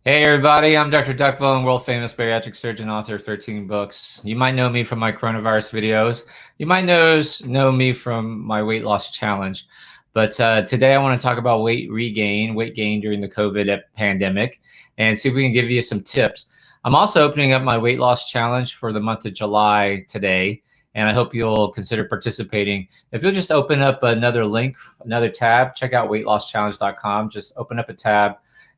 Hey everybody, I'm Dr. Duckville, and world famous bariatric surgeon, author of 13 books. You might know me from my coronavirus videos. You might know me from my weight loss challenge. But today I want to talk about weight gain during the COVID pandemic, and see if we can give you some tips. I'm also opening up my weight loss challenge for the month of July today, and I hope you'll consider participating. If you'll just open up another link, another tab, check out weightlosschallenge.com. Just open up a tab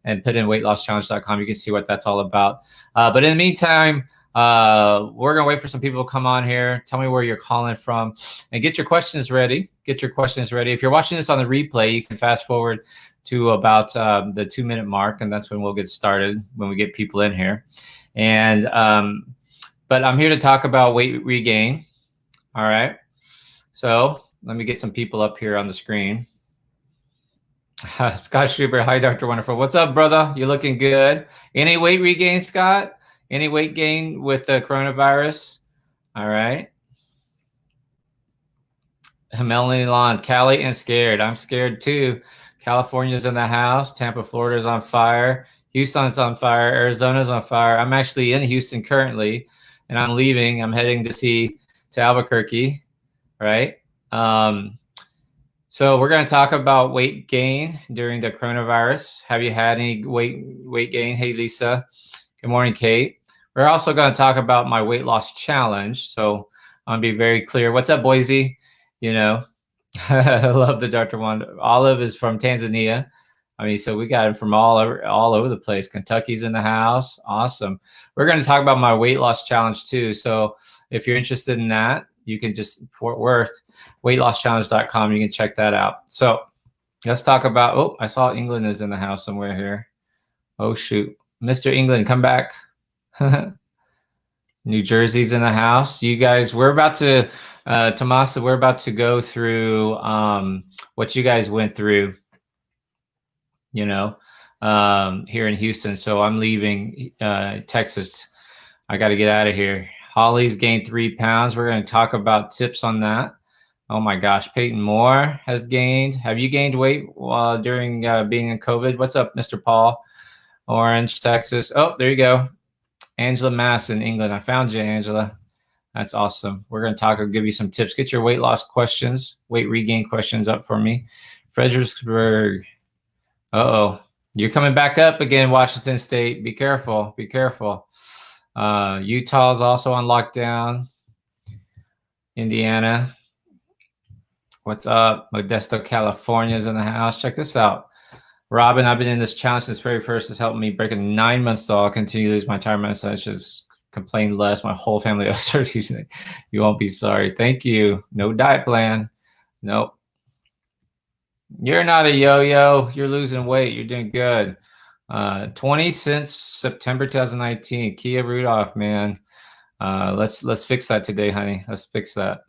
and put in weightlosschallenge.com. You can see what that's all about. But in the meantime, we're going to wait for some people to come on here. Tell me where you're calling from and get your questions ready. Get your questions ready. If you're watching this on the replay, you can fast forward to about the 2-minute mark, and that's when we'll get started, when we get people in here. And but I'm here to talk about weight regain. All right. So let me get some people up here on the screen. Scott Schubert, hi, Dr. Wonderful. What's up, brother? You're looking good. Any weight regain, Scott? Any weight gain with the coronavirus? All right. Melanie Lawn, Cali and scared. I'm scared too. California's in the house. Tampa, Florida's on fire. Houston's on fire. Arizona's on fire. I'm actually in Houston currently, and I'm leaving. I'm heading to Albuquerque, right? So we're going to talk about weight gain during the coronavirus. Have you had any weight gain? Hey, Lisa. Good morning, Kate. We're also going to talk about my weight loss challenge. So I'm going to be very clear. What's up, Boise? You know, I love the Dr. Wanda. Olive is from Tanzania. I mean, so we got it from all over the place. Kentucky's in the house. Awesome. We're going to talk about my weight loss challenge too. So if you're interested in that, you can just, Fort Worth, weightlosschallenge.com. You can check that out. So let's talk about, oh, I saw England is in the house somewhere here. Oh, shoot. Mr. England, come back. New Jersey's in the house. You guys, we're about to, Tomasa, we're about to go through what you guys went through, you know, here in Houston. So I'm leaving Texas. I got to get out of here. Holly's gained 3 pounds. We're going to talk about tips on that. Oh my gosh, Peyton Moore has gained. Have you gained weight during being in COVID? What's up, Mr. Paul? Orange, Texas. Oh, there you go. Angela Mass in England. I found you, Angela. That's awesome. We're going to talk. I'll give you some tips. Get your weight loss questions, weight regain questions up for me. Fredericksburg. Uh-oh. You're coming back up again, Washington State. Be careful. Be careful. Utah is also on lockdown. Indiana. What's up? Modesto, California is in the house. Check this out. Robin, I've been in this challenge since very first. It's helped me break a 9-month stall. Continue to lose my entire message. Just complain less. My whole family will start using it. You won't be sorry. Thank you. No diet plan. Nope. You're not a yo-yo. You're losing weight. You're doing good. 20 since September 2019. Kia Rudolph, man. Let's fix that today, honey. Let's fix that.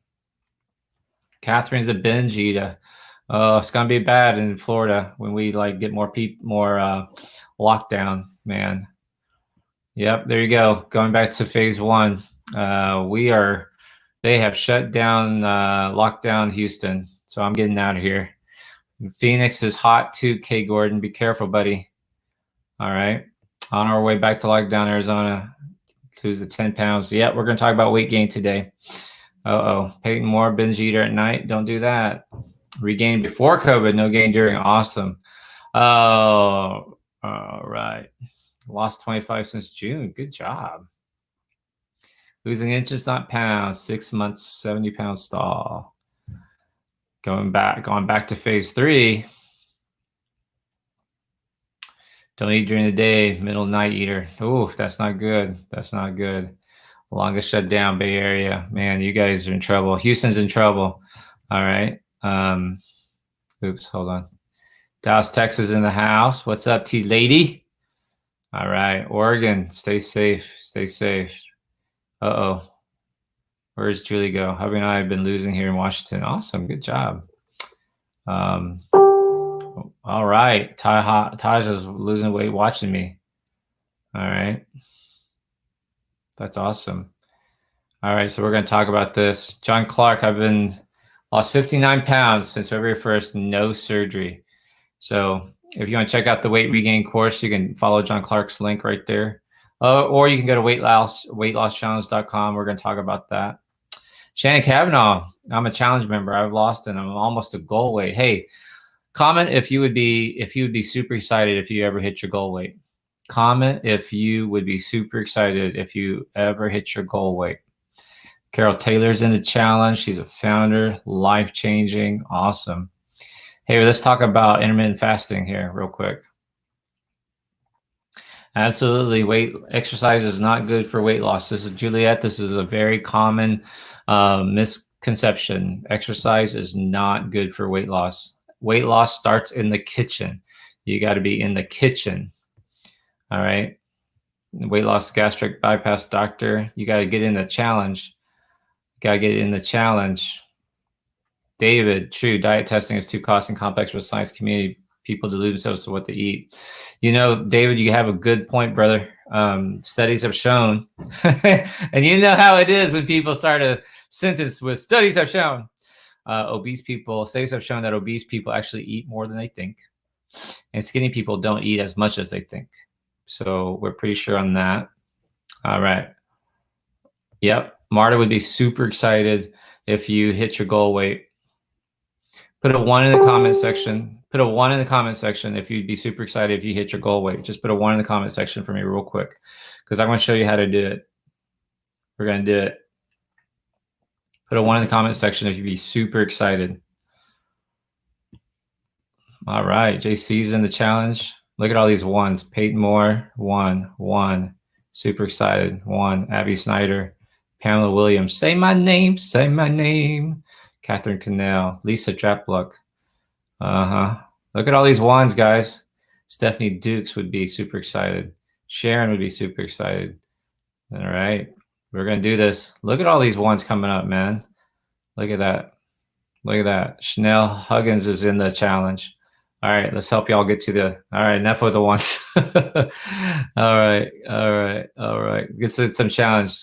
Catherine's a binge eater. Oh, it's gonna be bad in Florida when we like get more lockdown, man. Yep, there you go. Going back to phase 1. They have shut down, locked down Houston. So I'm getting out of here. Phoenix is hot too, K Gordon. Be careful, buddy. All right. On our way back to lockdown, Arizona. Lose the 10 pounds. Yeah, we're going to talk about weight gain today. Uh-oh. Peyton Moore, binge eater at night. Don't do that. Regain before COVID, no gain during. Awesome. Oh, all right. Lost 25 since June. Good job. Losing inches, not pounds. 6 months, 70 pound stall. Going back to phase 3. Don't eat during the day. Middle night eater. Ooh, that's not good. That's not good. Longest shutdown, Bay Area. Man, you guys are in trouble. Houston's in trouble. All right. Oops, hold on. Dallas, Texas in the house. What's up, T-Lady? All right. Oregon, stay safe. Stay safe. Uh-oh. Where's Julie go? Hubby and I have been losing here in Washington. Awesome. Good job. All right. Taj is losing weight watching me. All right. That's awesome. All right. So we're going to talk about this. John Clark, I've lost 59 pounds since February 1st. No surgery. So If you want to check out the weight regain course, you can follow John Clark's link right there. Or you can go to weightloschallenge.com. We're going to talk about that. Shannon Kavanaugh, I'm a challenge member. I've lost and I'm almost a goal weight. Hey, comment if you would be super excited if you ever hit your goal weight. Comment if you would be super excited if you ever hit your goal weight. Carol Taylor's in the challenge. She's a founder, life-changing, awesome. Hey, let's talk about intermittent fasting here real quick. Absolutely, exercise is not good for weight loss. This is Juliet. This is a very common misconception. Exercise is not good for weight loss. Weight loss starts in the kitchen. You got to be in the kitchen. All right. Weight loss gastric bypass doctor. You got to get in the challenge. Got to get in the challenge. David, true. Diet testing is too costly and complex for the science community. People delude themselves to what they eat. You know, David, you have a good point, brother. Studies have shown, and you know how it is when people start a sentence with studies have shown. Studies have shown that obese people actually eat more than they think, and skinny people don't eat as much as they think. So we're pretty sure on that. All right. Yep. Marta would be super excited if you hit your goal weight. Put a 1 in the comment section. Put a 1 in the comment section if you'd be super excited if you hit your goal weight. Just put a 1 in the comment section for me real quick, because I'm going to show you how to do it. We're going to do it. Put a 1 in the comment section if you'd be super excited. All right. JC's in the challenge. Look at all these ones. Peyton Moore, 1. Super excited, 1. Abby Snyder, Pamela Williams. Say my name. Say my name. Catherine Cannell, Lisa Trapluck. Look at all these ones, guys. Stephanie Dukes would be super excited. Sharon would be super excited. All right. We're going to do this. Look at all these ones coming up, man. Look at that. Look at that. Chanel Huggins is in the challenge. All right. Let's help y'all get to the. All right. Enough with the ones. All right. Get to some challenge.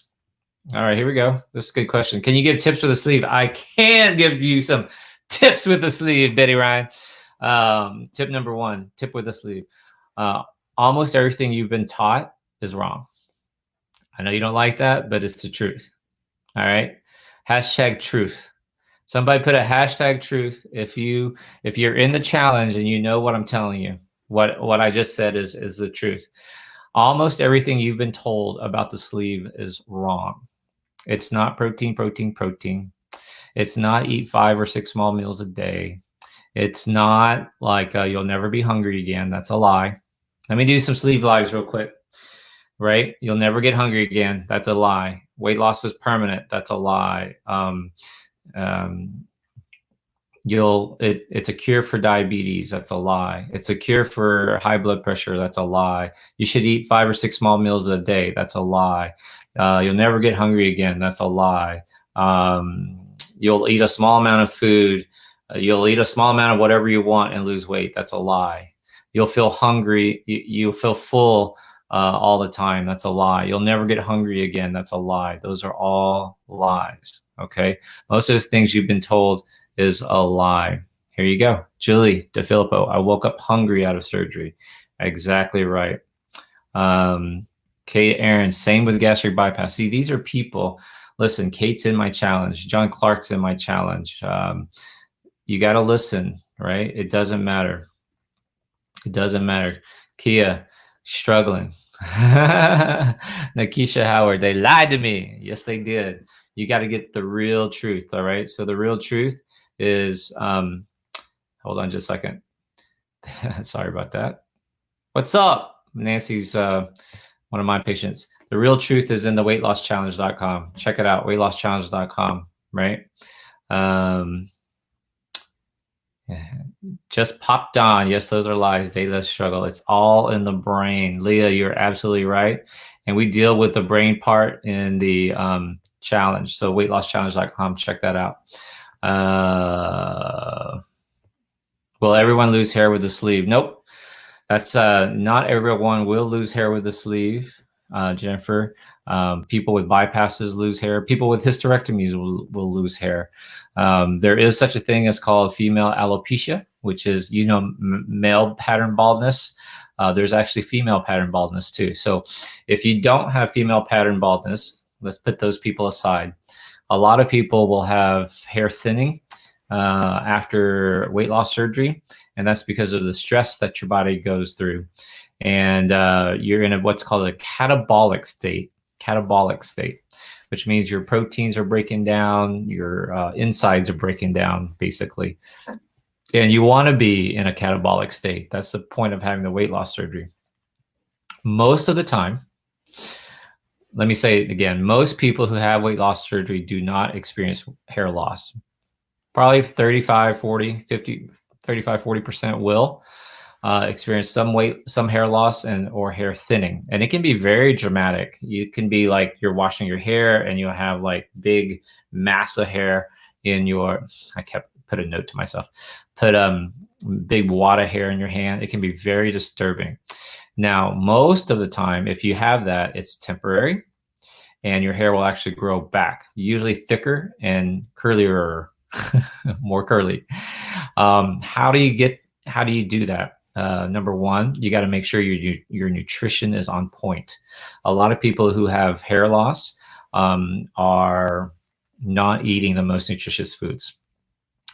All right, here we go. This is a good question. Can you give tips with the sleeve? I can give you some tips with the sleeve, Betty Ryan. Tip number 1, tip with the sleeve. Almost everything you've been taught is wrong. I know you don't like that, but it's the truth. All right. Hashtag truth. Somebody put a hashtag truth if you're in the challenge and you know what I'm telling you. What I just said is the truth. Almost everything you've been told about the sleeve is wrong. It's not protein. It's not eat 5 or 6 small meals a day. It's not like you'll never be hungry again. That's a lie. Let me do some sleeve lives real quick. Right? You'll never get hungry again. That's a lie. Weight loss is permanent. That's a lie. It's a cure for diabetes. That's a lie. It's a cure for high blood pressure. That's a lie. You should eat 5 or 6 small meals a day. That's a lie. You'll never get hungry again. That's a lie. You'll eat a small amount of food. You'll eat a small amount of whatever you want and lose weight. That's a lie. You'll feel hungry. You'll feel full all the time. That's a lie. You'll never get hungry again. That's a lie. Those are all lies. Okay. Most of the things you've been told is a lie. Here you go. Julie DeFilippo. I woke up hungry out of surgery. Exactly right. Kate Aaron, same with gastric bypass. See, these are people. Listen, Kate's in my challenge. John Clark's in my challenge. You got to listen, right? It doesn't matter. It doesn't matter. Kia, struggling. Nakisha Howard, they lied to me. Yes, they did. You got to get the real truth, all right? So the real truth is, hold on just a second. Sorry about that. What's up? Nancy's one of my patients. The real truth is in the weightloschallenge.com. Check it out, weightloschallenge.com, right? Just popped on. Yes, those are lies. Dayless struggle. It's all in the brain. Leah, you're absolutely right. And we deal with the brain part in the challenge. So weightloschallenge.com. Check that out. Will everyone lose hair with the sleeve? Nope. That's not everyone will lose hair with the sleeve, Jennifer. People with bypasses lose hair. People with hysterectomies will lose hair. There is such a thing as called female alopecia, which is, male pattern baldness. There's actually female pattern baldness too. So if you don't have female pattern baldness, let's put those people aside. A lot of people will have hair thinning after weight loss surgery, and that's because of the stress that your body goes through. And you're in what's called a catabolic state, which means your proteins are breaking down, your insides are breaking down, basically. And you want to be in a catabolic state. That's the point of having the weight loss surgery. Most of the time, let me say it again, most people who have weight loss surgery do not experience hair loss. Probably 35, 40, 50, 35, 40% will experience some hair loss or hair thinning. And it can be very dramatic. You can be like you're washing your hair and you'll have like big mass of hair in your, put a note to myself, put big wad of hair in your hand. It can be very disturbing. Now, most of the time, if you have that, it's temporary and your hair will actually grow back, usually thicker and curlier, more curly. How do you do that? Number one, you got to make sure your nutrition is on point. A lot of people who have hair loss are not eating the most nutritious foods.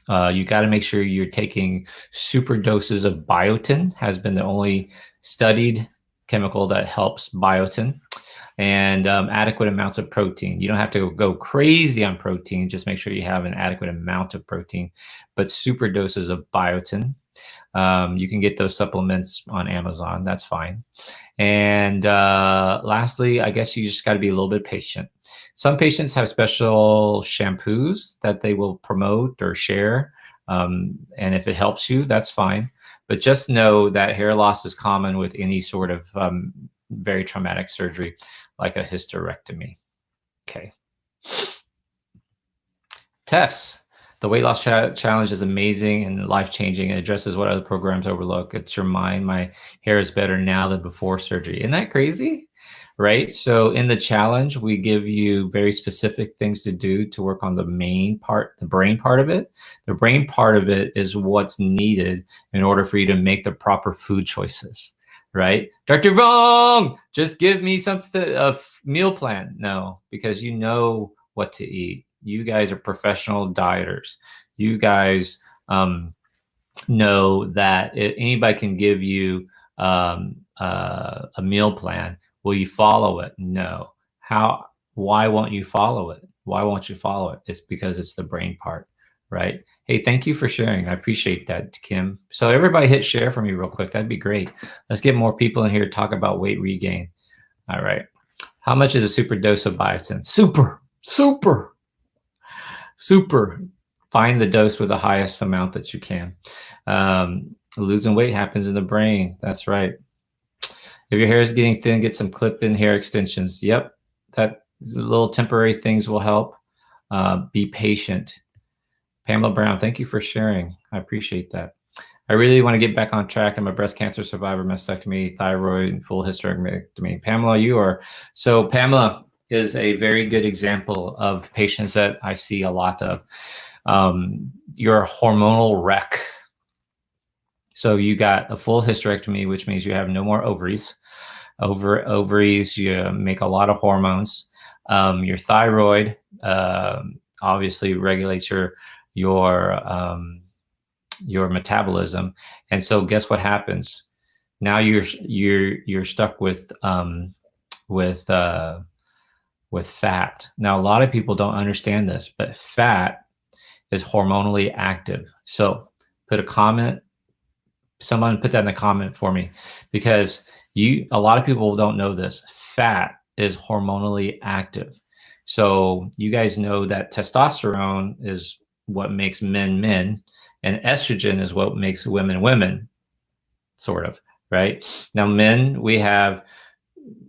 You got to make sure you're taking super doses of biotin, has been the only studied chemical that helps biotin, and adequate amounts of protein. You don't have to go crazy on protein, just make sure you have an adequate amount of protein, but super doses of biotin. You can get those supplements on Amazon, that's fine. And lastly, I guess you just got to be a little bit patient. Some patients have special shampoos that they will promote or share. And if it helps you, that's fine. But just know that hair loss is common with any sort of very traumatic surgery, like a hysterectomy. Okay. Tests. The weight loss challenge is amazing and life-changing. It addresses what other programs overlook. It's your mind. My hair is better now than before surgery. Isn't that crazy? Right? So in the challenge, we give you very specific things to do to work on the main part, the brain part of it. The brain part of it is what's needed in order for you to make the proper food choices, right? Dr. Vong, just give me something, a meal plan. No, because you know what to eat. You guys are professional dieters. You guys know that anybody can give you a meal plan. Will you follow it? No. Why won't you follow it? Why won't you follow it? It's because it's the brain part, right? Hey, thank you for sharing. I appreciate that, Kim. So everybody hit share for me real quick. That'd be great. Let's get more people in here to talk about weight regain. All right. How much is a super dose of biotin? Super. Find the dose with the highest amount that you can. Losing weight happens in the brain. That's right. If your hair is getting thin, get some clip-in hair extensions. Yep, that little temporary things will help. Be patient. Pamela Brown, thank you for sharing. I appreciate that. I really want to get back on track. I'm a breast cancer survivor, mastectomy, thyroid, full hysterectomy. Pamela, you are. So Pamela is a very good example of patients that I see a lot of. You're a hormonal wreck. So you got a full hysterectomy, which means you have no more ovaries. Ovaries, you make a lot of hormones. Your thyroid obviously regulates your metabolism, and so guess what happens? Now you're stuck with fat. Now a lot of people don't understand this, but fat is hormonally active. So put a comment. Someone put that in the comment for me, because a lot of people don't know this. Fat is hormonally active. So you guys know that testosterone is what makes men men, and estrogen is what makes women women, sort of, right? Now men,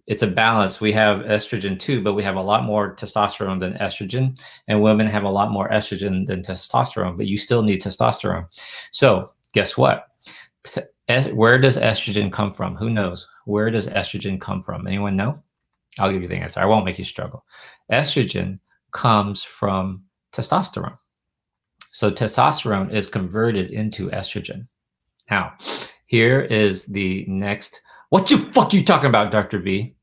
it's a balance. We have estrogen too, but we have a lot more testosterone than estrogen, and women have a lot more estrogen than testosterone, but you still need testosterone. So guess what? Where does estrogen come from? Who knows? Where does estrogen come from? Anyone know? I'll give you the answer. I won't make you struggle. Estrogen comes from testosterone. So testosterone is converted into estrogen. Now, here is the next. What the fuck you talking about, Dr. V?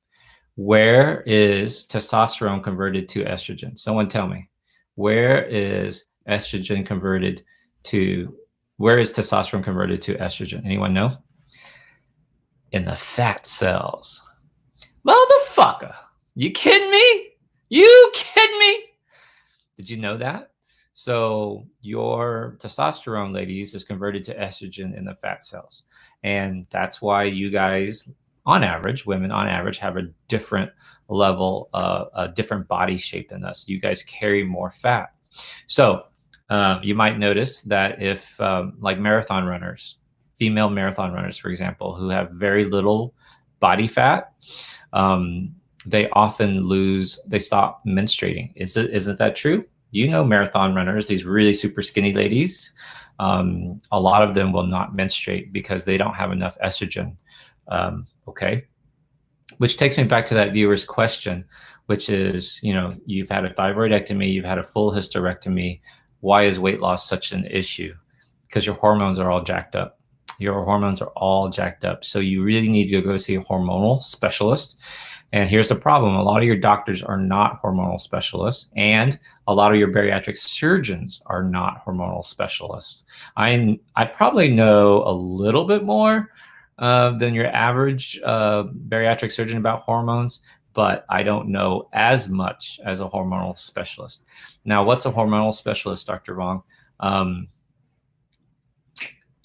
Where is testosterone converted to estrogen? Someone tell me. Where is estrogen converted to, where is testosterone converted to estrogen? Anyone know? In the fat cells. Motherfucker. You kidding me? You kidding me? Did you know that? So your testosterone, ladies, is converted to estrogen in the fat cells. And that's why you guys, on average, women on average, have a different level, a different body shape than us. You guys carry more fat. So you might notice that if like marathon runners, female marathon runners, for example, who have very little body fat, they often they stop menstruating. Isn't that true? You know, marathon runners, these really super skinny ladies, a lot of them will not menstruate because they don't have enough estrogen. Okay. Which takes me back to that viewer's question, which is, you know, you've had a thyroidectomy, you've had a full hysterectomy. Why is weight loss such an issue? Because your hormones are all jacked up. Your hormones are all jacked up. So you really need to go see a hormonal specialist. And here's the problem. A lot of your doctors are not hormonal specialists, and a lot of your bariatric surgeons are not hormonal specialists. I probably know a little bit more than your average bariatric surgeon about hormones, but I don't know as much as a hormonal specialist. Now, what's a hormonal specialist, Dr. Vong?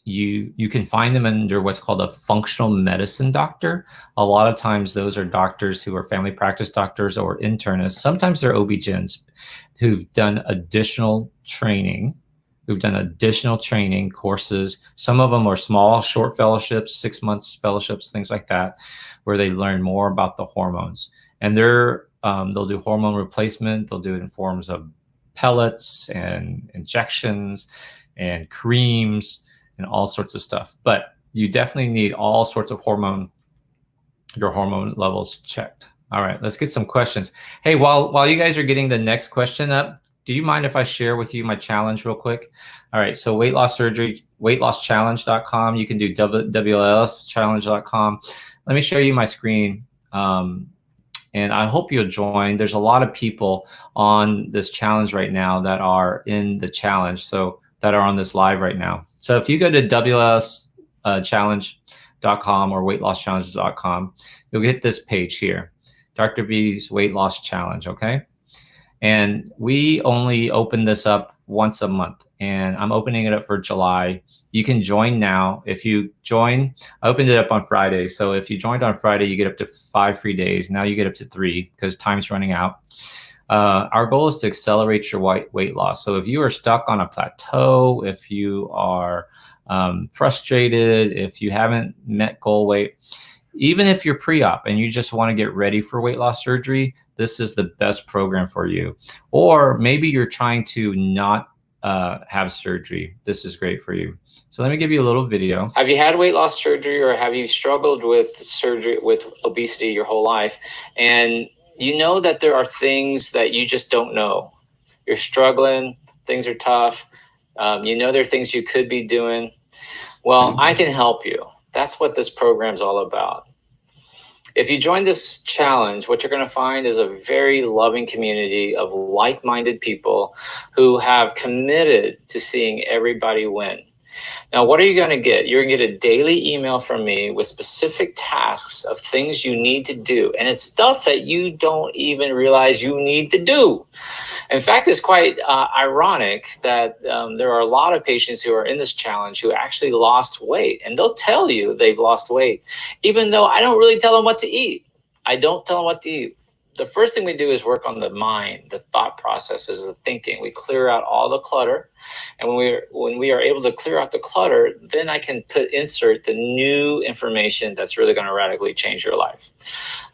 You can find them under what's called a functional medicine doctor. A lot of times those are doctors who are family practice doctors or internists. Sometimes they're OB-GYNs who've done additional training, courses. Some of them are small, short fellowships, 6 months fellowships, things like that, where they learn more about the hormones. And they'll do hormone replacement. They'll do it in forms of pellets and injections and creams and all sorts of stuff. But you definitely need all sorts of your hormone levels checked. All right, let's get some questions. Hey, while you guys are getting the next question up, do you mind if I share with you my challenge real quick? All right, so weight loss surgery, weightlosschallenge.com. You can do WLSchallenge.com. Let me show you my screen. And I hope you'll join. There's a lot of people on this challenge right now that are in the challenge, so that are on this live right now. So if you go to WLSchallenge.com or weightlosschallenge.com, you'll get this page here, Dr. V's Weight Loss Challenge, okay? And we only open this up once a month, and I'm opening it up for July. You can join now. If you join, I opened it up on Friday. So if you joined on Friday, you get up to 5 free days. Now you get up to 3 because time's running out. Our goal is to accelerate your weight loss. So if you are stuck on a plateau, if you are frustrated, if you haven't met goal weight, even if you're pre-op and you just want to get ready for weight loss surgery, this is the best program for you. Or maybe you're trying to not have surgery. This is great for you. So let me give you a little video. Have you had weight loss surgery, or have you struggled with surgery, with obesity your whole life? And you know that there are things that you just don't know. You're struggling, things are tough. You know there are things you could be doing. Well, I can help you. That's what this program's all about. If you join this challenge, what you're going to find is a very loving community of like-minded people who have committed to seeing everybody win. Now, what are you going to get? You're going to get a daily email from me with specific tasks of things you need to do. And it's stuff that you don't even realize you need to do. In fact, it's quite ironic that there are a lot of patients who are in this challenge who actually lost weight. And they'll tell you they've lost weight, even though I don't really tell them what to eat. I don't tell them what to eat. The first thing we do is work on the mind, the thought processes, the thinking. We clear out all the clutter. And when we are able to clear out the clutter, then I can insert the new information that's really going to radically change your life.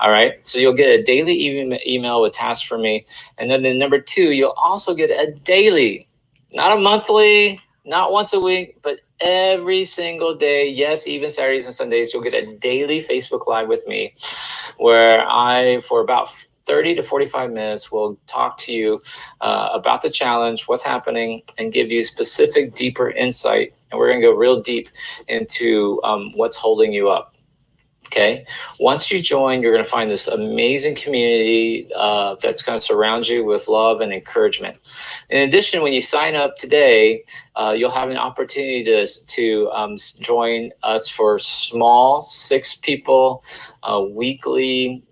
All right. So you'll get a daily email with tasks from me. And then number 2, you'll also get a daily, not a monthly, not once a week, but every single day. Yes, even Saturdays and Sundays, you'll get a daily Facebook Live with me where for about 30 to 45 minutes. We'll talk to you about the challenge, what's happening, and give you specific, deeper insight. And we're going to go real deep into what's holding you up. Okay. Once you join, you're going to find this amazing community that's going to surround you with love and encouragement. In addition, when you sign up today, you'll have an opportunity to join us for small 6 people weekly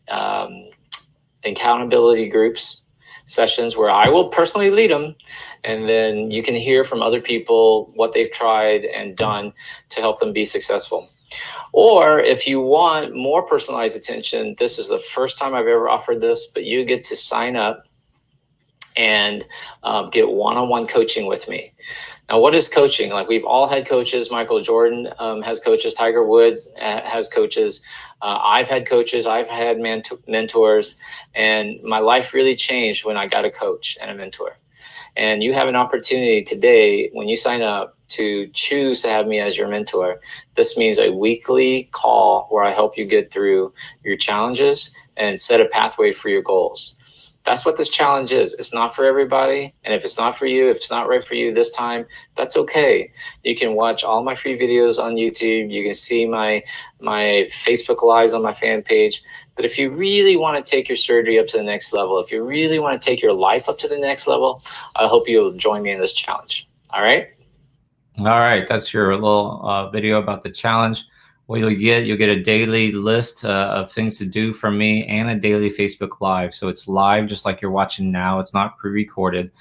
accountability groups sessions where I will personally lead them, and then you can hear from other people what they've tried and done to help them be successful. Or if you want more personalized attention, this is the first time I've ever offered this, but you get to sign up and get one-on-one coaching with me. Now, what is coaching? Like, we've all had coaches. Michael Jordan has coaches. Tiger Woods has coaches. I've had coaches. I've had mentors. And my life really changed when I got a coach and a mentor. And you have an opportunity today, when you sign up, to choose to have me as your mentor. This means a weekly call where I help you get through your challenges and set a pathway for your goals. That's what this challenge is. It's not for everybody. And if it's not for you, if it's not right for you this time, that's okay. You can watch all my free videos on YouTube. You can see my Facebook Lives on my fan page. But if you really want to take your surgery up to the next level, if you really want to take your life up to the next level, I hope you'll join me in this challenge. All right? All right. That's your little video about the challenge. What you'll get a daily list of things to do from me and a daily Facebook Live. So it's live just like you're watching now. It's not pre-recorded.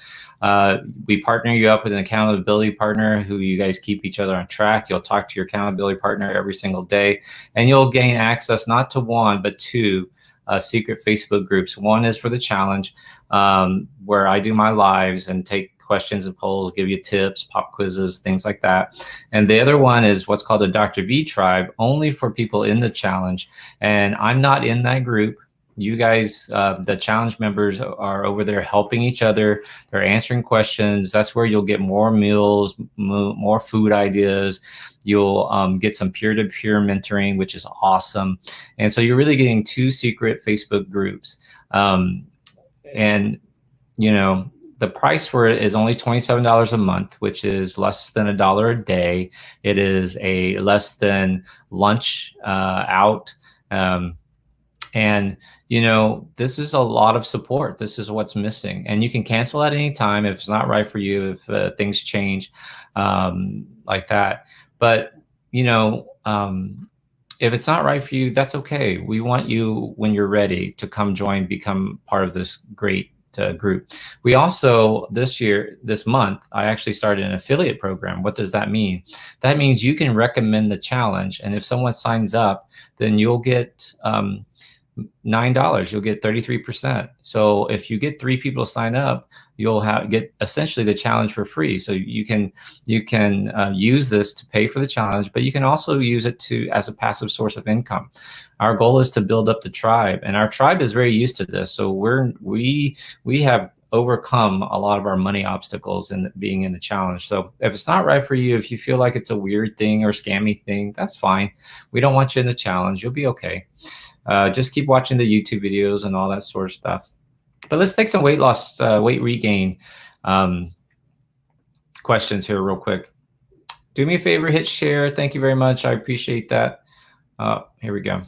We partner you up with an accountability partner who you guys keep each other on track. You'll talk to your accountability partner every single day, and you'll gain access not to one, but 2 secret Facebook groups. One is for the challenge, where I do my lives and take questions and polls, give you tips, pop quizzes, things like that. And the other one is what's called a Dr. V tribe, only for people in the challenge. And I'm not in that group. You guys, the challenge members, are over there helping each other. They're answering questions. That's where you'll get more meals, more food ideas. You'll get some peer-to-peer mentoring, which is awesome. And so you're really getting 2 secret Facebook groups. And, you know, the price for it is only $27 a month, which is less than $1 a day. It is a less than lunch out. And, you know, this is a lot of support. This is what's missing. And you can cancel at any time if it's not right for you, if things change like that. But, you know, if it's not right for you, that's okay. We want you, when you're ready, to come join, become part of this great group. We also, this month, I actually started an affiliate program. What does that mean? That means you can recommend the challenge. And if someone signs up, then you'll get $9. You'll get 33%. So if you get 3 people to sign up, you'll get essentially the challenge for free. So you can use this to pay for the challenge, but you can also use it as a passive source of income. Our goal is to build up the tribe, and our tribe is very used to this. So we have overcome a lot of our money obstacles in being in the challenge. So if it's not right for you, if you feel like it's a weird thing or scammy thing, that's fine. We don't want you in the challenge. You'll be okay. Just keep watching the YouTube videos and all that sort of stuff. But let's take some weight loss, weight regain questions here real quick. Do me a favor, hit share. Thank you very much. I appreciate that. Here we go.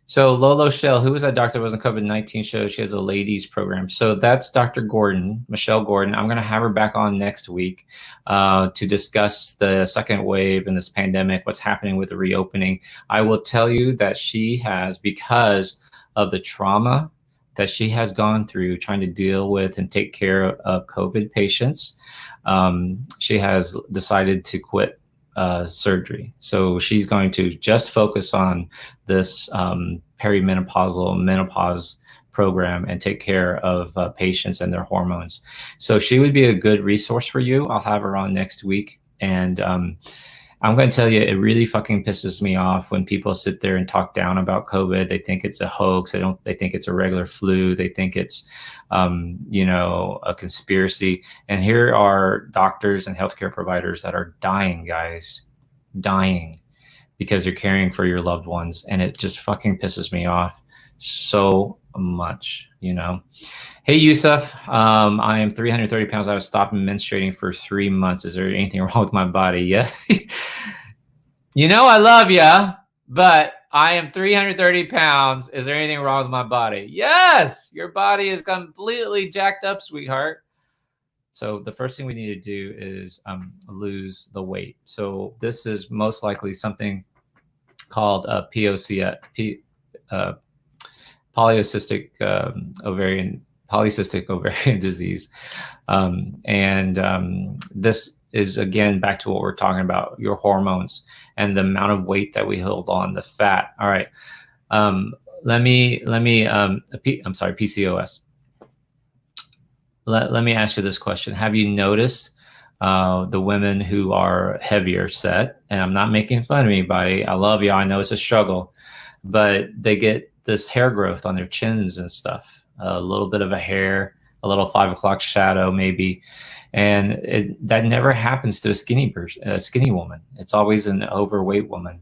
So Lolo Shell, who was that doctor that was on COVID-19 show? She has a ladies program. So that's Dr. Gordon, Michelle Gordon. I'm going to have her back on next week to discuss the second wave and this pandemic, what's happening with the reopening. I will tell you that she has, because of the trauma that she has gone through trying to deal with and take care of COVID patients, she has decided to quit surgery. So she's going to just focus on this perimenopausal menopause program and take care of patients and their hormones. So she would be a good resource for you. I'll have her on next week. And I'm going to tell you, it really fucking pisses me off when people sit there and talk down about COVID. They think it's a hoax. They think it's a regular flu. They think it's, you know, a conspiracy. And here are doctors and healthcare providers that are dying, guys, dying because you're caring for your loved ones. And it just fucking pisses me off so much, you know. Hey, Yusuf, I am 330 pounds. I was stopped menstruating for 3 months. Is there anything wrong with my body? Yeah. You know, I love you, but I am 330 pounds. Is there anything wrong with my body? Yes, your body is completely jacked up, sweetheart. So the first thing we need to do is lose the weight. So this is most likely something called POC, polycystic ovarian disease, and this is again back to what we're talking about, your hormones and the amount of weight that we hold on, the fat. All right, I'm sorry, PCOS. Let me ask you this question. Have you noticed the women who are heavier set, and I'm not making fun of anybody, I love you, I know it's a struggle, but they get this hair growth on their chins and stuff, a little bit of a hair, a little 5 o'clock shadow maybe, and that never happens to a skinny woman. It's always an overweight woman.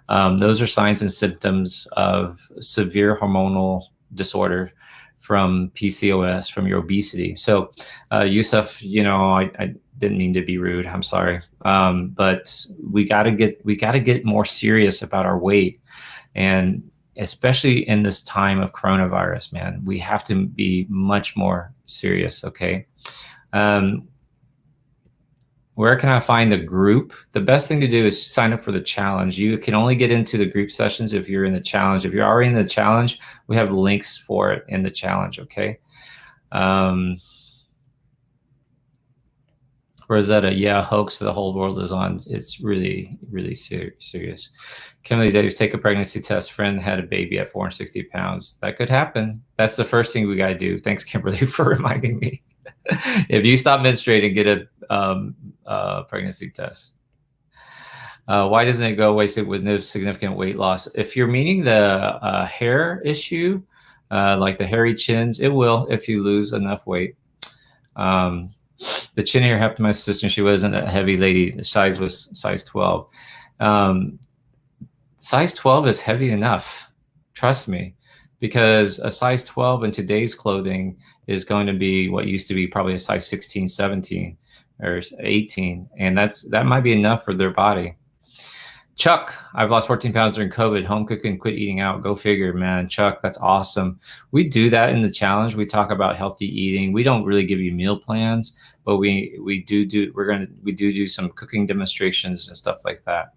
Those are signs and symptoms of severe hormonal disorder from PCOS, from your obesity. So Yusuf, you know, I didn't mean to be rude, I'm sorry, but we got to get more serious about our weight, and especially in this time of coronavirus, man, we have to be much more serious. Okay. Where can I find the group? The best thing to do is sign up for the challenge. You can only get into the group sessions if you're in the challenge. If you're already in the challenge, we have links for it in the challenge. Okay. Rosetta, yeah, hoax the whole world is on. It's really, really serious. Kimberly Davis, take a pregnancy test. Friend had a baby at 460 pounds. That could happen. That's the first thing we got to do. Thanks, Kimberly, for reminding me. If you stop menstruating, get a pregnancy test. Why doesn't it go away with no significant weight loss? If you're meaning the hair issue, like the hairy chins, it will if you lose enough weight. The chin hair happened to my sister. She wasn't a heavy lady. The size was size 12. Size 12 is heavy enough. Trust me, because a size 12 in today's clothing is going to be what used to be probably a size 16, 17, or 18. And that might be enough for their body. Chuck, I've lost 14 pounds during COVID. Home cooking, quit eating out. Go figure, man. Chuck, that's awesome. We do that in the challenge. We talk about healthy eating. We don't really give you meal plans, but we do some cooking demonstrations and stuff like that.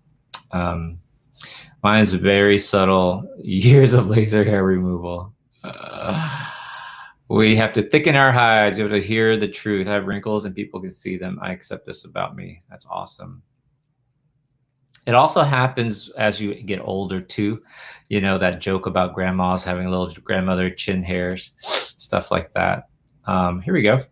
Mine is very subtle. Years of laser hair removal. We have to thicken our hides. We have to hear the truth. I have wrinkles and people can see them. I accept this about me. That's awesome. It also happens as you get older too. You know, that joke about grandmas having little grandmother chin hairs, stuff like that. Here we go.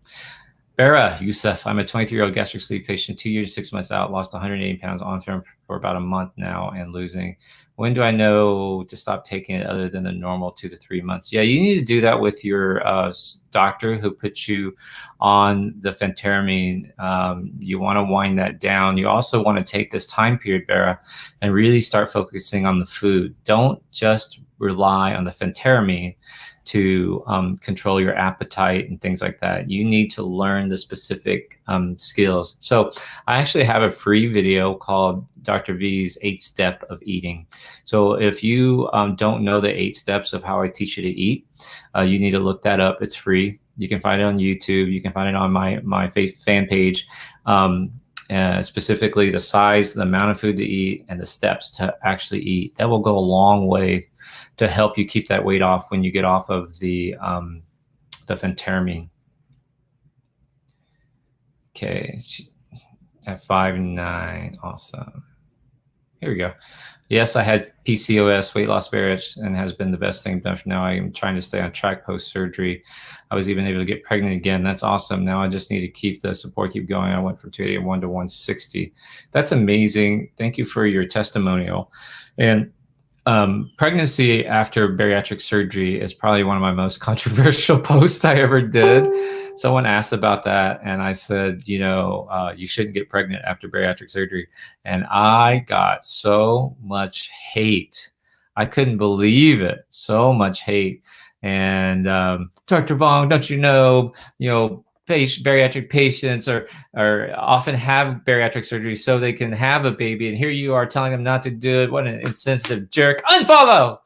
Bara Yusuf, I'm a 23-year-old gastric sleeve patient, 2 years, 6 months out, lost 180 pounds on film for about a month now and losing. When do I know to stop taking it other than the normal 2 to 3 months? Yeah, you need to do that with your doctor who puts you on the Phentermine. You want to wind that down. You also want to take this time period, Bara, and really start focusing on the food. Don't just rely on the Phentermine to control your appetite and things like that. You need to learn the specific skills. So I actually have a free video called Dr. V's 8-Step of Eating. So if you don't know the 8 steps of how I teach you to eat, you need to look that up. It's free. You can find it on YouTube. You can find it on my fan page. Specifically the size, the amount of food to eat, and the steps to actually eat. That will go a long way to help you keep that weight off when you get off of the Phentermine. Okay, at 5'9", awesome. Here we go. Yes, I had PCOS, weight loss bariatric, and has been the best thing done for now. I am trying to stay on track post-surgery. I was even able to get pregnant again. That's awesome. Now I just need to keep the support, keep going. I went from 281 to 160. That's amazing. Thank you for your testimonial. And pregnancy after bariatric surgery is probably one of my most controversial posts I ever did. Someone asked about that, and I said, you know, you shouldn't get pregnant after bariatric surgery. And I got so much hate. I couldn't believe it. So much hate. And Dr. Vong, don't you know, bariatric patients are often have bariatric surgery so they can have a baby, and here you are telling them not to do it. What an insensitive jerk. Unfollow.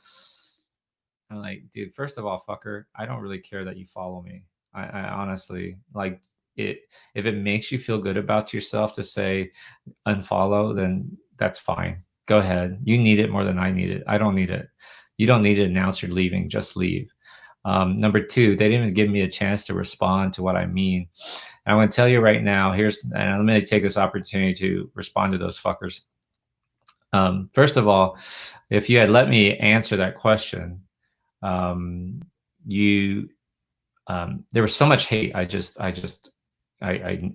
I'm like, dude, first of all, fucker, I don't really care that you follow me. I honestly, like, it. If it makes you feel good about yourself to say unfollow, then that's fine. Go ahead. You need it more than I need it. I don't need it. You don't need to announce you're leaving. Just leave. Number two, they didn't even give me a chance to respond to what I mean. And I'm going to tell you right now, and let me take this opportunity to respond to those fuckers. First of all, if you had let me answer that question, there was so much hate. I didn't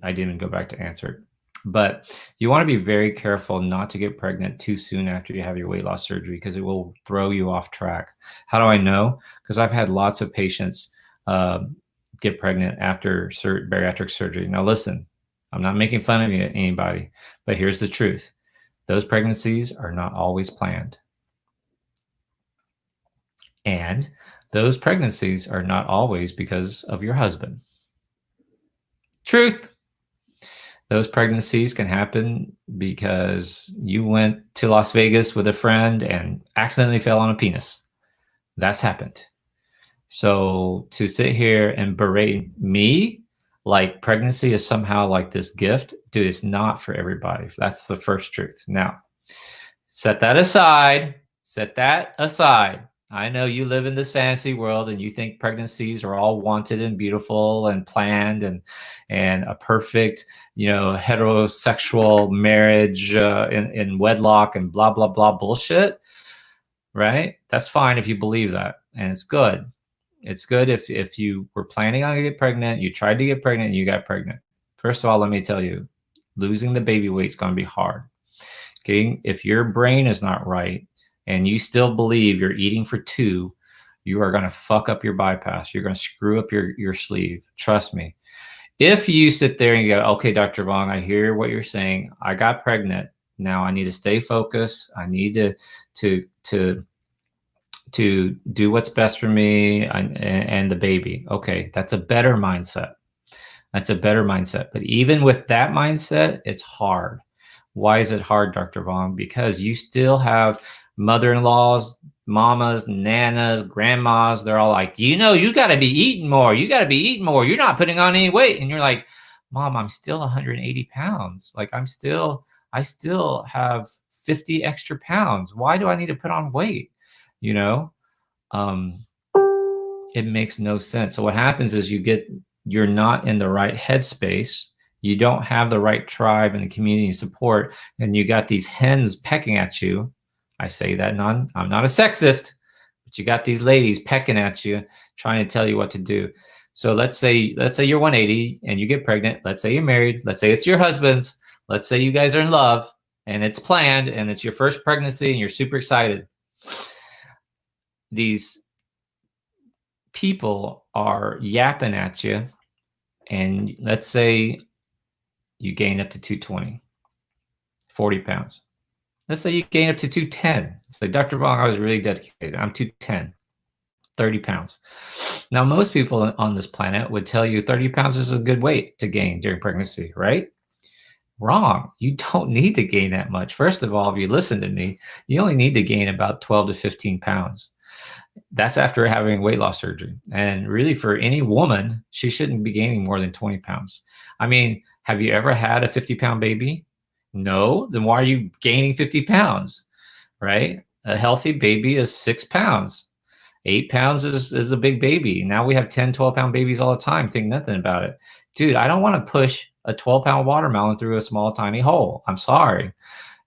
even go back to answer it. But you want to be very careful not to get pregnant too soon after you have your weight loss surgery, because it will throw you off track. How do I know? Because I've had lots of patients get pregnant after bariatric surgery. Now listen, I'm not making fun of anybody, but here's the truth. Those pregnancies are not always planned. And those pregnancies are not always because of your husband. Truth. Those pregnancies can happen because you went to Las Vegas with a friend and accidentally fell on a penis. That's happened. So to sit here and berate me like pregnancy is somehow like this gift, dude, it's not for everybody. That's the first truth. Now, set that aside. Set that aside. I know you live in this fantasy world and you think pregnancies are all wanted and beautiful and planned and a perfect, heterosexual marriage in wedlock and blah, blah, blah bullshit, right? That's fine if you believe that, and it's good. It's good if you were planning on getting pregnant, you tried to get pregnant, and you got pregnant. First of all, let me tell you, losing the baby weight is going to be hard. If your brain is not right, and you still believe you're eating for two, you are going to fuck up your bypass. You're going to screw up your sleeve. Trust me. If you sit there and you go, okay, Dr. Vong, I hear what you're saying. I got pregnant. Now I need to stay focused. I need to do what's best for me and the baby. Okay, that's a better mindset. That's a better mindset. But even with that mindset, it's hard. Why is it hard, Dr. Vong? Because you still have mother-in-laws, mamas, nanas, grandmas. They're all like, you got to be eating more. You got to be eating more. You're not putting on any weight. And you're like, Mom, I'm still 180 pounds. Like I still have 50 extra pounds. Why do I need to put on weight? It makes no sense. So what happens is you're not in the right headspace. You don't have the right tribe and the community support, and you got these hens pecking at you. I say that I'm not a sexist, but you got these ladies pecking at you, trying to tell you what to do. So let's say you're 180 and you get pregnant. Let's say you're married. Let's say it's your husband's. Let's say you guys are in love and it's planned and it's your first pregnancy and you're super excited. These people are yapping at you, and let's say you gain up to 220, 40 pounds. Let's say you gain up to 210. It's like, Dr. Vong, I was really dedicated. I'm 210, 30 pounds. Now, most people on this planet would tell you 30 pounds is a good weight to gain during pregnancy, right? Wrong. You don't need to gain that much. First of all, if you listen to me, you only need to gain about 12 to 15 pounds. That's after having weight loss surgery. And really, for any woman, she shouldn't be gaining more than 20 pounds. I mean, have you ever had a 50-pound baby? No. Then why are you gaining 50 pounds, right? A healthy baby is 6 pounds. 8 pounds is a big baby. Now we have 10, 12-pound babies all the time. Think nothing about it. Dude, I don't want to push a 12-pound watermelon through a small, tiny hole. I'm sorry.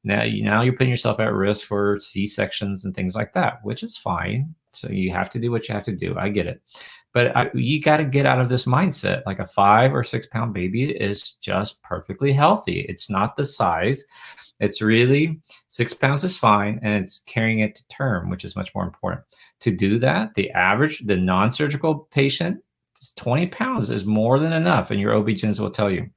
Now you're putting yourself at risk for C-sections and things like that, which is fine. So you have to do what you have to do. I get it. But you got to get out of this mindset. Like a 5 or 6 pound baby is just perfectly healthy. It's not the size. It's really 6 pounds is fine. And it's carrying it to term, which is much more important. To do that, the non-surgical patient, 20 pounds is more than enough. And your OB-GYNs will tell you,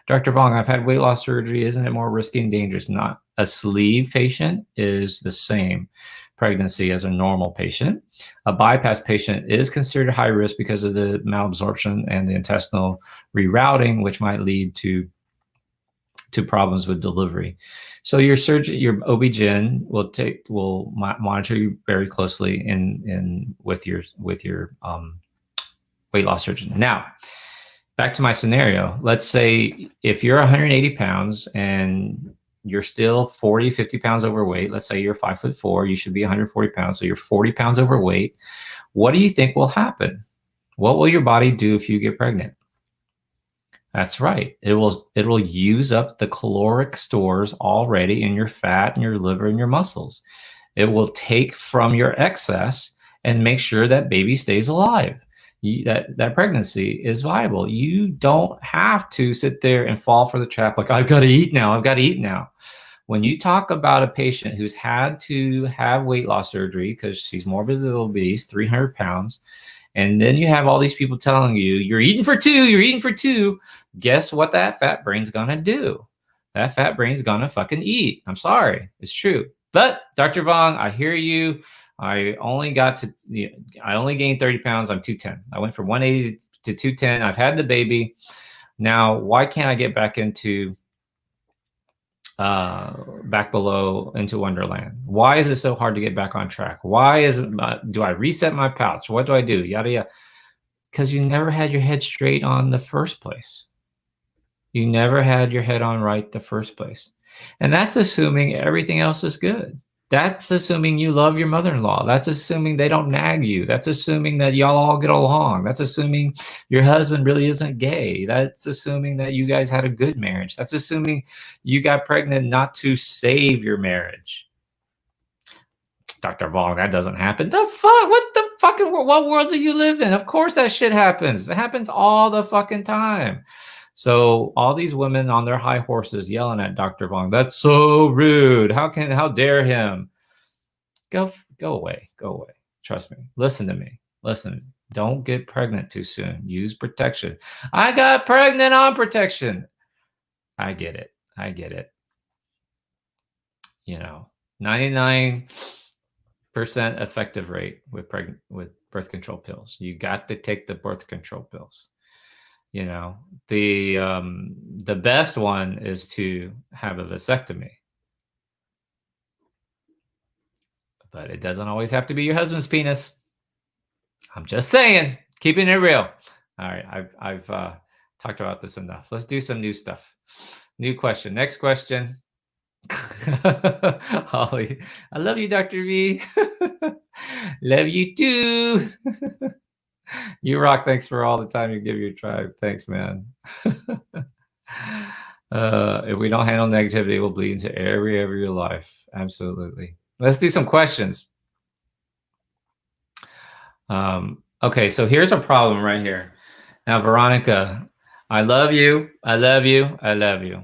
Dr. Vong, I've had weight loss surgery. Isn't it more risky and dangerous? Not. A sleeve patient is the same. pregnancy as a normal patient. A bypass patient is considered high risk because of the malabsorption and the intestinal rerouting, which might lead to problems with delivery. So your surgeon, your OB-GYN will monitor you very closely with your weight loss surgeon. Now, back to my scenario. Let's say if you're 180 pounds and you're still 40, 50 pounds overweight. Let's say you're 5'4", you should be 140 pounds. So you're 40 pounds overweight. What do you think will happen? What will your body do if you get pregnant? That's right. It will use up the caloric stores already in your fat and your liver and your muscles. It will take from your excess and make sure that baby stays alive. That pregnancy is viable. You don't have to sit there and fall for the trap like, I've got to eat now. I've got to eat now. When you talk about a patient who's had to have weight loss surgery because she's morbidly obese, 300 pounds, and then you have all these people telling you, you're eating for two, you're eating for two. Guess what that fat brain's going to do? That fat brain's going to fucking eat. I'm sorry. It's true. But Dr. Vong, I hear you. I only gained 30 pounds. I'm 210. I went from 180 to 210. I've had the baby. Now, why can't I get back into back below into Wonderland? Why is it so hard to get back on track? Why is it, do I reset my pouch? What do I do? Yada, yada. Because you never had your head straight on the first place. You never had your head on right the first place. And that's assuming everything else is good. That's assuming you love your mother-in-law. That's assuming they don't nag you. That's assuming that y'all all get along. That's assuming your husband really isn't gay. That's assuming that you guys had a good marriage. That's assuming you got pregnant not to save your marriage. Dr. Vong, that doesn't happen. The fuck? What the fucking, what world do you live in? Of course that shit happens. It happens all the fucking time. So all these women on their high horses yelling at Dr. Vong, that's so rude. How dare him? Go away. Go away. Trust me. Listen to me. Listen. Don't get pregnant too soon. Use protection. I got pregnant on protection. I get it. I get it. You know, 99% effective rate with birth control pills. You got to take the birth control pills. You know, the best one is to have a vasectomy. But it doesn't always have to be your husband's penis. I'm just saying, keeping it real. All right, I've talked about this enough. Let's do some new stuff. New question. Next question. Holly, I love you, Dr. V. Love you too. You rock. Thanks for all the time you give your tribe. Thanks, man. If we don't handle negativity, it will bleed into every area of your life. Absolutely. Let's do some questions. Okay, so here's a problem right here. Now, Veronica, I love you. I love you. I love you.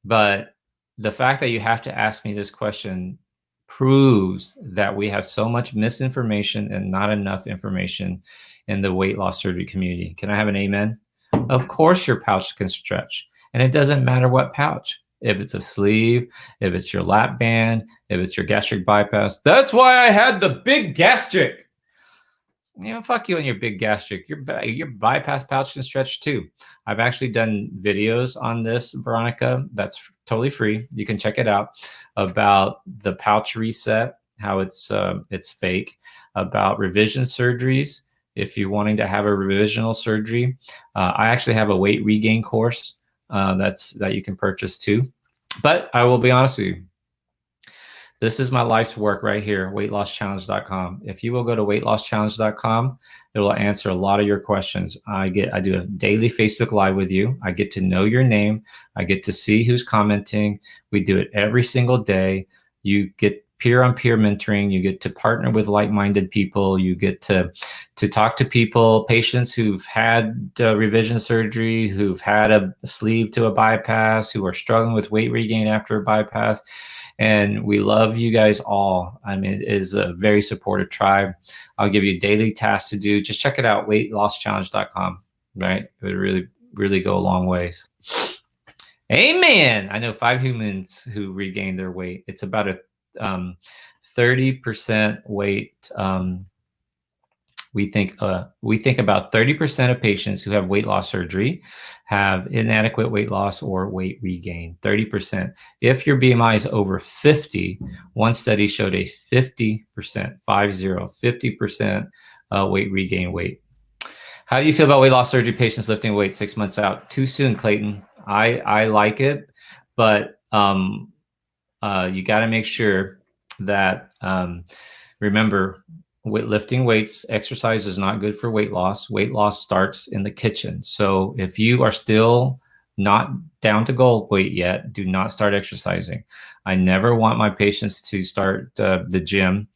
But the fact that you have to ask me this question proves that we have so much misinformation and not enough information in the weight loss surgery community. Can I have an amen? Of course your pouch can stretch. And it doesn't matter what pouch. If it's a sleeve, if it's your lap band, if it's your gastric bypass. That's why I had the big gastric. You know, fuck you and your big gastric. Your bypass pouch can stretch too. I've actually done videos on this, Veronica. That's totally free. You can check it out, about the pouch reset, how it's fake, about revision surgeries. If you're wanting to have a revisional surgery, I actually have a weight regain course that you can purchase too. But I will be honest with you. This is my life's work right here, weightlosschallenge.com. If you will go to weightlosschallenge.com, it will answer a lot of your questions. I do a daily Facebook Live with you. I get to know your name. I get to see who's commenting. We do it every single day. You get peer-on-peer mentoring. You get to partner with like-minded people. You get to talk to people, patients who've had revision surgery, who've had a sleeve to a bypass, who are struggling with weight regain after a bypass. And we love you guys all. I mean, it is a very supportive tribe. I'll give you daily tasks to do. Just check it out, weightlosschallenge.com, right? It would really, really go a long ways. Amen. I know 5 humans who regained their weight. It's about a 30% weight. We think about 30% of patients who have weight loss surgery have inadequate weight loss or weight regain. 30%. If your BMI is over 50, one study showed a 50%, 50% weight regain weight. How do you feel about weight loss surgery patients lifting weights 6 months out? Too soon, Clayton. I like it, but you got to make sure that remember, lifting weights, exercise is not good for weight loss. Weight loss starts in the kitchen. So if you are still not down to goal weight yet, do not start exercising. I never want my patients to start the gym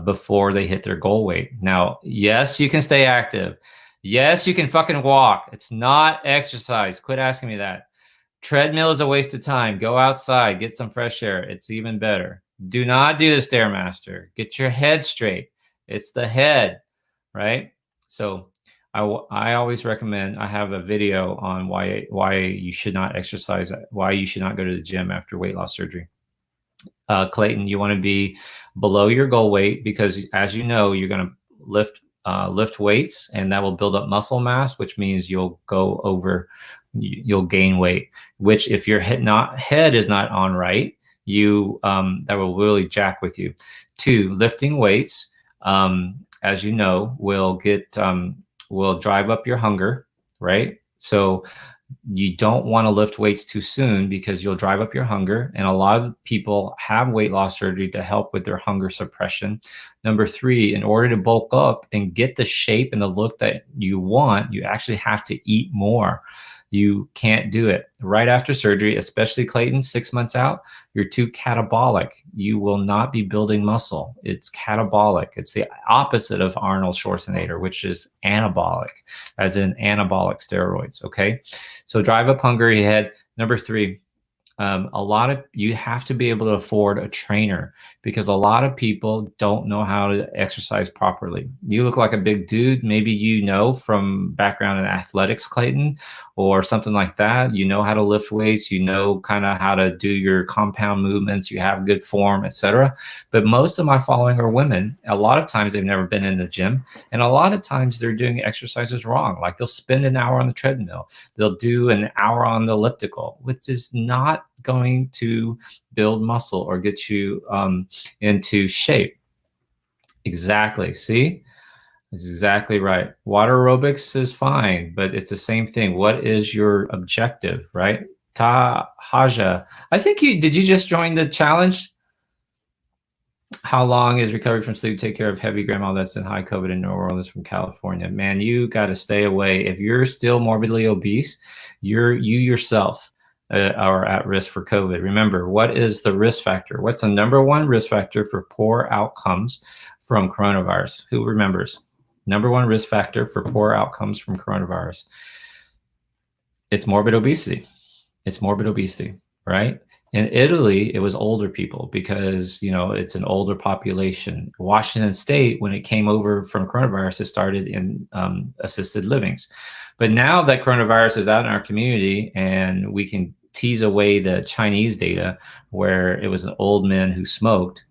before they hit their goal weight. Now, yes, you can stay active. Yes, you can fucking walk. It's not exercise. Quit asking me that. Treadmill is a waste of time. Go outside, get some fresh air. It's even better. Do not do the Stairmaster. Get your head straight. It's the head, right? So I always recommend, I have a video on why you should not exercise, why you should not go to the gym after weight loss surgery. Clayton, you want to be below your goal weight because, as you know, you're going to lift weights, and that will build up muscle mass, which means you'll gain weight. Which, if your head is not on right, that will really jack with you. 2, lifting weights, as you know, will drive up your hunger, right? So you don't want to lift weights too soon because you'll drive up your hunger. And a lot of people have weight loss surgery to help with their hunger suppression. Number 3, in order to bulk up and get the shape and the look that you want, you actually have to eat more. You can't do it right after surgery, especially Clayton, 6 months out, you're too catabolic. You will not be building muscle. It's catabolic. It's the opposite of Arnold Schwarzenegger, which is anabolic, as in anabolic steroids, okay? So drive up hunger, your head. Number 3, you have to be able to afford a trainer because a lot of people don't know how to exercise properly. You look like a big dude. Maybe you know from background in athletics, Clayton, or something like that. You know how to lift weights. You know kind of how to do your compound movements. You have good form, etc. But most of my following are women. A lot of times they've never been in the gym, and a lot of times they're doing exercises wrong. Like they'll spend an hour on the treadmill. They'll do an hour on the elliptical, which is not going to build muscle or get you into shape. Exactly. See, that's exactly right. Water aerobics is fine, but it's the same thing. What is your objective, right? Haja, I think did you just join the challenge? How long is recovery from sleep? Take care of heavy grandma that's in high COVID in New Orleans from California. Man, you got to stay away. If you're still morbidly obese, you yourself are at risk for COVID. Remember, what is the risk factor? What's the number one risk factor for poor outcomes from coronavirus? Who remembers? Number one risk factor for poor outcomes from coronavirus. It's morbid obesity. It's morbid obesity, right? In Italy, it was older people because, it's an older population. Washington State, when it came over from coronavirus, it started in assisted livings. But now that coronavirus is out in our community and we can tease away the Chinese data where it was an old man who smoked,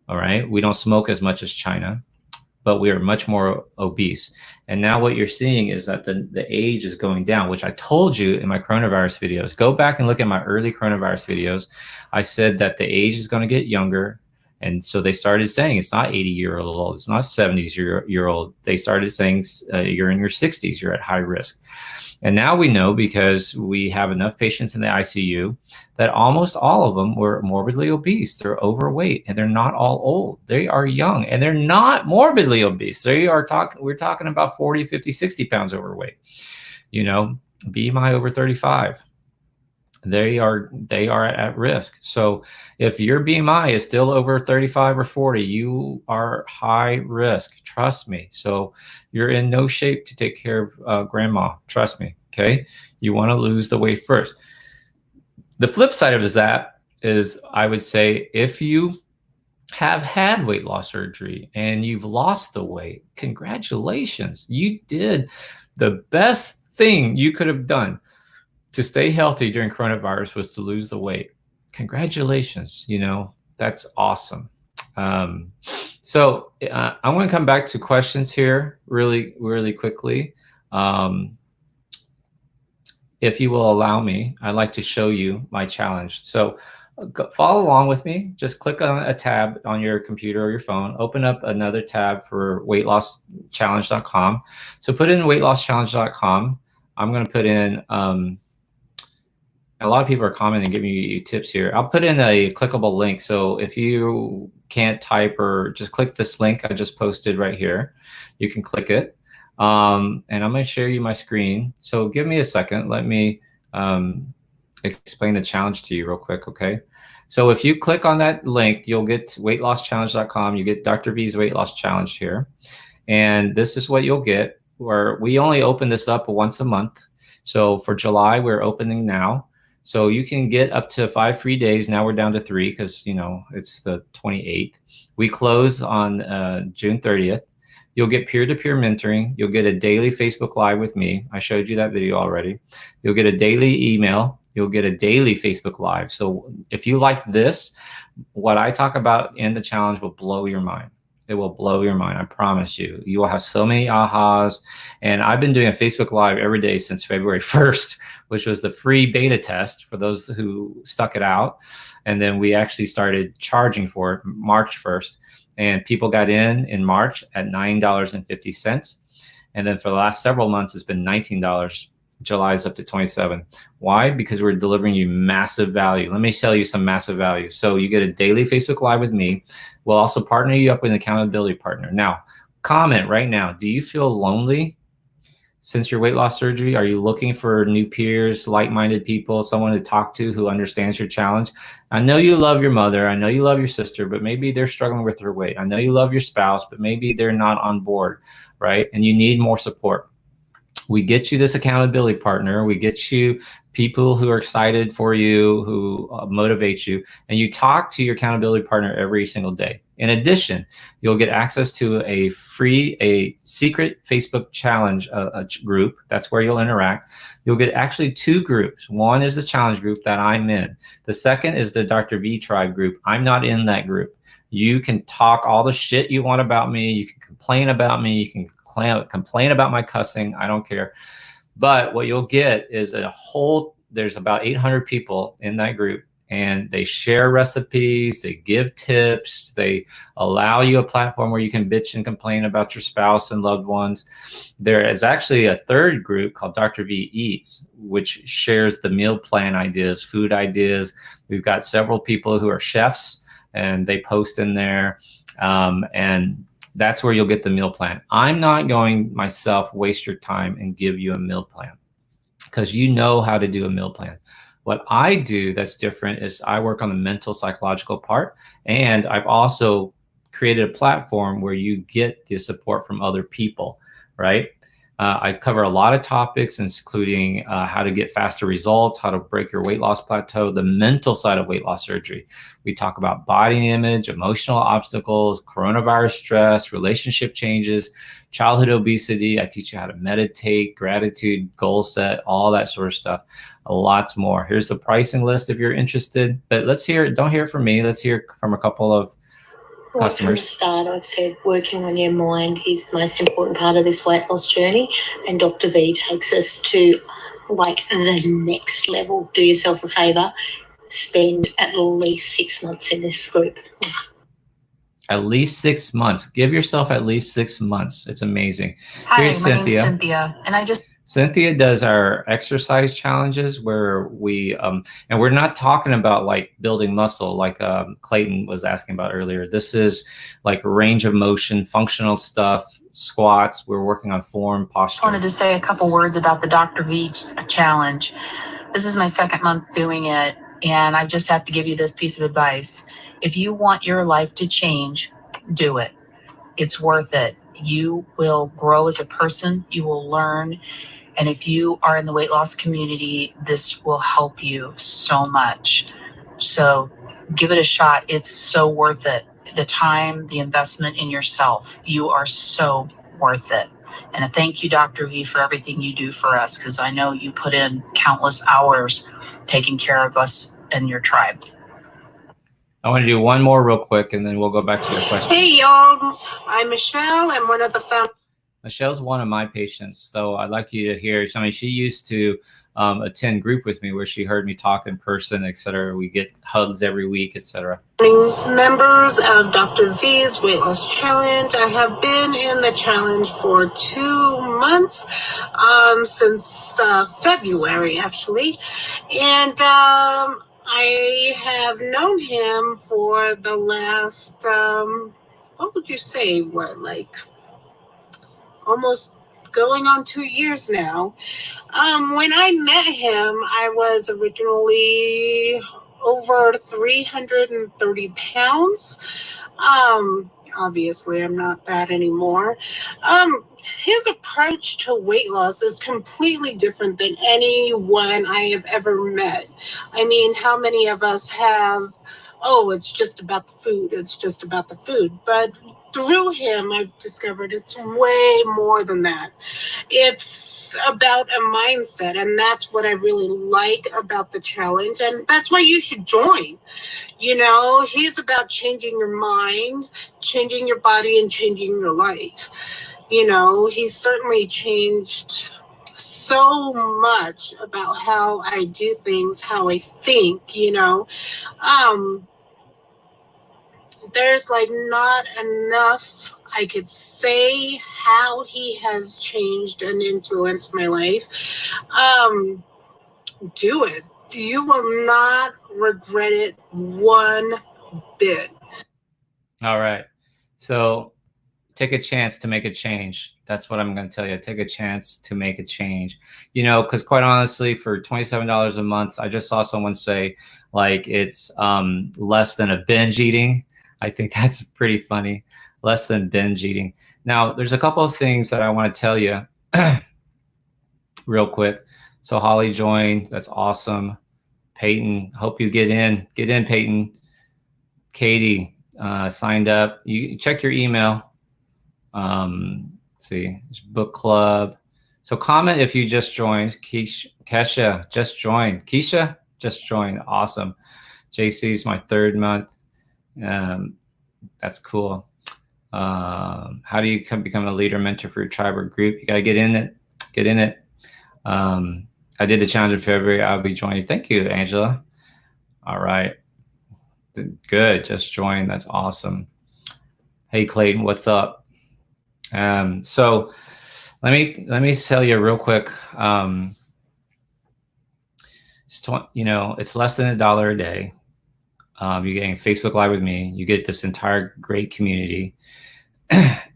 all right? We don't smoke as much as China, but we are much more obese. And now what you're seeing is that the age is going down, which I told you in my coronavirus videos. Go back and look at my early coronavirus videos. I said that the age is going to get younger. And so they started saying it's not 80-year-old, it's not 70-year-old. They started saying you're in your 60s, you're at high risk. And now we know, because we have enough patients in the ICU, that almost all of them were morbidly obese. They're overweight, and they're not all old. They are young, and they're not morbidly obese. We're talking about 40, 50, 60 pounds overweight. BMI over 35. They are at risk. So if your BMI is still over 35 or 40, you are high risk. Trust me. So you're in no shape to take care of grandma. Trust me. Okay. You want to lose the weight first. The flip side of that is, I would say, if you have had weight loss surgery and you've lost the weight, congratulations. You did the best thing you could have done to stay healthy during coronavirus was to lose the weight. Congratulations. That's awesome. So I want to come back to questions here really quickly. If you will allow me, I'd like to show you my challenge. So follow along with me. Just click on a tab on your computer or your phone. Open up another tab for weightlosschallenge.com. So put in weightlosschallenge.com. I'm going to put in, a lot of people are commenting and giving you tips here. I'll put in a clickable link. So if you can't type, or just click this link I just posted right here, you can click it. And I'm going to share you my screen. So give me a second. Let me explain the challenge to you real quick, okay? So if you click on that link, you'll get to weightlosschallenge.com. You get Dr. V's Weight Loss Challenge here. And this is what you'll get, where we only open this up once a month. So for July, we're opening now. So you can get up to 5 free days. Now we're down to 3 because, you know, it's the 28th. We close on June 30th. You'll get peer-to-peer mentoring. You'll get a daily Facebook Live with me. I showed you that video already. You'll get a daily email. You'll get a daily Facebook Live. So if you like this, what I talk about in the challenge will blow your mind. It will blow your mind. I promise you. You will have so many ahas. And I've been doing a Facebook Live every day since February 1st, which was the free beta test for those who stuck it out. And then we actually started charging for it March 1st. And people got in March at $9.50. And then for the last several months, it's been $19. July is up to 27. Why? Because we're delivering you massive value. Let me show you some massive value. So you get a daily Facebook Live with me. We'll also partner you up with an accountability partner. Now, comment right now. Do you feel lonely since your weight loss surgery? Are you looking for new peers, like-minded people, someone to talk to who understands your challenge? I know you love your mother. I know you love your sister, but maybe they're struggling with their weight. I know you love your spouse, but maybe they're not on board, right? And you need more support. We get you this accountability partner. We get you people who are excited for you, who motivate you, and you talk to your accountability partner every single day. In addition, you'll get access to a secret Facebook challenge group. That's where you'll interact. You'll get actually 2 groups. One is the challenge group that I'm in. The second is the Dr. V Tribe group. I'm not in that group. You can talk all the shit you want about me. You can complain about me. You can complain about my cussing. I don't care. But what you'll get is there's about 800 people in that group, and they share recipes, they give tips, they allow you a platform where you can bitch and complain about your spouse and loved ones. There is actually a 3rd group called Dr. V Eats, which shares the meal plan ideas, food ideas. We've got several people who are chefs, and they post in there, and that's where you'll get the meal plan. I'm not going myself waste your time and give you a meal plan, because you know how to do a meal plan. What I do that's different is I work on the mental, psychological part, and I've also created a platform where you get the support from other people, right? I cover a lot of topics, including how to get faster results, how to break your weight loss plateau, the mental side of weight loss surgery. We talk about body image, emotional obstacles, coronavirus stress, relationship changes, childhood obesity. I teach you how to meditate, gratitude, goal set, all that sort of stuff. Lots more. Here's the pricing list if you're interested. But don't hear from me. Let's hear from a couple of customers. From the start, I've said working on your mind is the most important part of this weight loss journey, and Dr. V takes us to like the next level. Do yourself a favor, spend at least 6 months in this group. At least 6 months. Give yourself at least 6 months. It's amazing. Hi, Here's my name's Cynthia, and Cynthia does our exercise challenges where we, and we're not talking about like building muscle like Clayton was asking about earlier. This is like range of motion, functional stuff, squats. We're working on form, posture. I wanted to say a couple words about the Dr. V challenge. This is my 2nd month doing it, and I just have to give you this piece of advice. If you want your life to change, do it. It's worth it. You will grow as a person. You will learn. And if you are in the weight loss community, this will help you so much. So give it a shot. It's so worth it. The time, the investment in yourself, you are so worth it. And a thank you, Dr. V, for everything you do for us, because I know you put in countless hours taking care of us and your tribe. I want to do one more real quick, and then we'll go back to your question. Hey, y'all. I'm Michelle. I'm one of the founders. Michelle's one of my patients, so I'd like you to hear. I mean, she used to attend group with me where she heard me talk in person, etc. We get hugs every week, etc. Members of Dr. V's Weight Loss Challenge. I have been in the challenge for 2 months, since February, actually. And I have known him for the last, what would you say, almost going on 2 years now. When I met him, I was originally over 330 pounds. Obviously, I'm not that anymore. His approach to weight loss is completely different than anyone I have ever met. I mean, how many of us have, oh, it's just about the food, it's just about the food. But through him, I've discovered it's way more than that. It's about a mindset, and that's what I really like about the challenge, and that's why you should join. You know, he's about changing your mind, changing your body, and changing your life. You know, he's certainly changed so much about how I do things, how I think, you know. There's like not enough I could say how he has changed and influenced my life. Do it. You will not regret it one bit. All right. So take a chance to make a change. That's what I'm going to tell you. Take a chance to make a change. You know, because quite honestly, for $27 a month, I just saw someone say like it's less than a binge eating. I think that's pretty funny. Less than binge eating. Now, there's a couple of things that I want to tell you real quick. So Holly joined. That's awesome. Peyton, hope you get in. Get in, Peyton. Katie signed up. You check your email. Let's see, book club. So comment if you just joined. Kesha just joined. Keisha just joined. Awesome. JC's my 3rd month. That's cool. How do you become a leader, mentor for your tribe or group? You got to get in it. Get in it. I did the challenge in February. I'll be joining. Thank you, Angela. All right. Good. Just joined. That's awesome. Hey, Clayton, what's up? So let me tell you real quick. It's less than $1 a day. You're getting Facebook Live with me. You get this entire great community.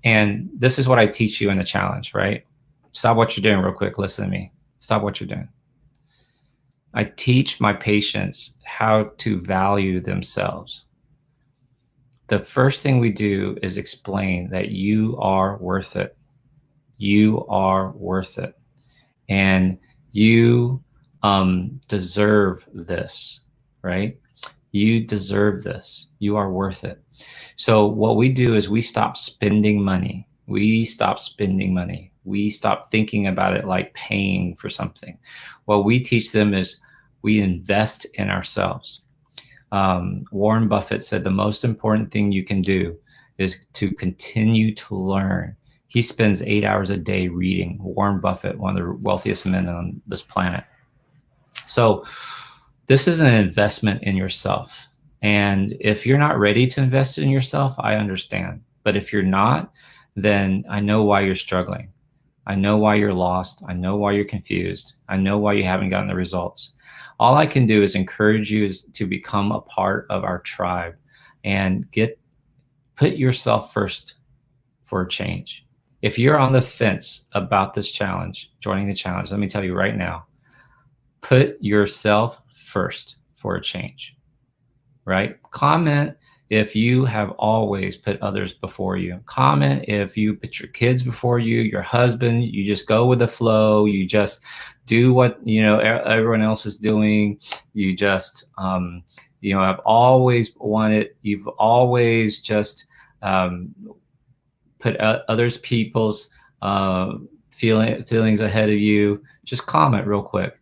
And this is what I teach you in the challenge, right? Stop what you're doing real quick. Listen to me. Stop what you're doing. I teach my patients how to value themselves. The first thing we do is explain that you are worth it. You are worth it. And you deserve this, right? You deserve this. You are worth it. So what we do is we stop spending money. We stop spending money. We stop thinking about it like paying for something. What we teach them is we invest in ourselves. Warren Buffett said the most important thing you can do is to continue to learn. He spends 8 hours a day reading. Warren Buffett, one of the wealthiest men on this planet. So this is an investment in yourself. And if you're not ready to invest in yourself, I understand. But if you're not, then I know why you're struggling. I know why you're lost. I know why you're confused. I know why you haven't gotten the results. All I can do is encourage you to become a part of our tribe and put yourself first for a change. If you're on the fence about this challenge, joining the challenge, let me tell you right now, put yourself first for a change, right? Comment if you have always put others before you. Comment if you put your kids before you, your husband, you just go with the flow. You just do what, everyone else is doing. You just, have always wanted, you've always just put others people's feelings ahead of you. Just comment real quick,